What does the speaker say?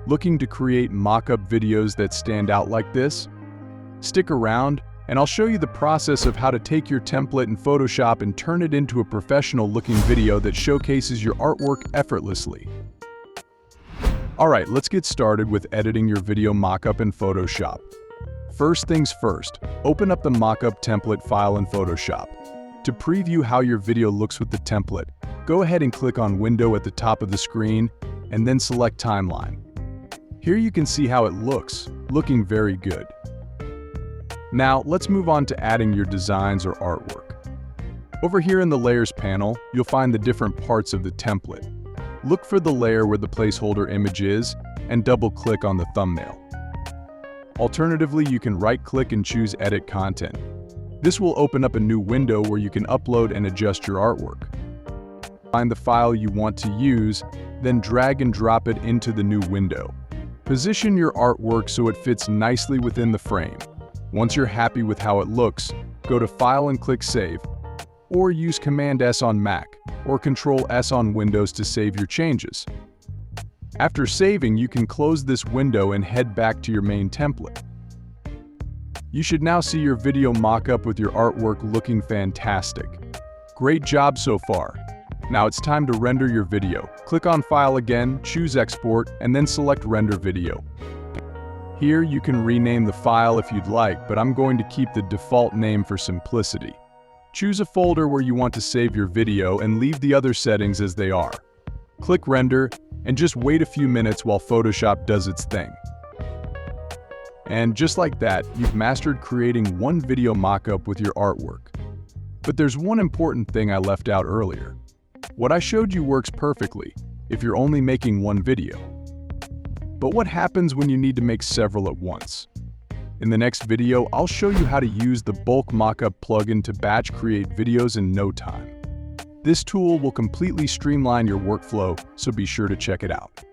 Looking to create mock-up videos that stand out like this? Stick around, and I'll show you the process of how to take your template in Photoshop and turn it into a professional-looking video that showcases your artwork effortlessly. Alright, let's get started with editing your video mock-up in Photoshop. First things first, open up the Mockup Template file in Photoshop. To preview how your video looks with the template, go ahead and click on Window at the top of the screen, and then select Timeline. Here you can see how it looks, looking very good. Now, let's move on to adding your designs or artwork. Over here in the Layers panel, you'll find the different parts of the template. Look for the layer where the placeholder image is, and double-click on the thumbnail. Alternatively, you can right-click and choose Edit Content. This will open up a new window where you can upload and adjust your artwork. Find the file you want to use, then drag and drop it into the new window. Position your artwork so it fits nicely within the frame. Once you're happy with how it looks, go to File and click Save, or use Command-S on Mac, or Control-S on Windows to save your changes. After saving, you can close this window and head back to your main template. You should now see your video mock-up with your artwork looking fantastic. Great job so far. Now it's time to render your video. Click on File again, choose Export, and then select Render Video. Here you can rename the file if you'd like, but I'm going to keep the default name for simplicity. Choose a folder where you want to save your video and leave the other settings as they are. Click Render, and just wait a few minutes while Photoshop does its thing. And just like that, you've mastered creating one video mock-up with your artwork. But there's one important thing I left out earlier. What I showed you works perfectly if you're only making one video. But what happens when you need to make several at once? In the next video, I'll show you how to use the Bulk Mockup plugin to batch create videos in no time. This tool will completely streamline your workflow, so be sure to check it out.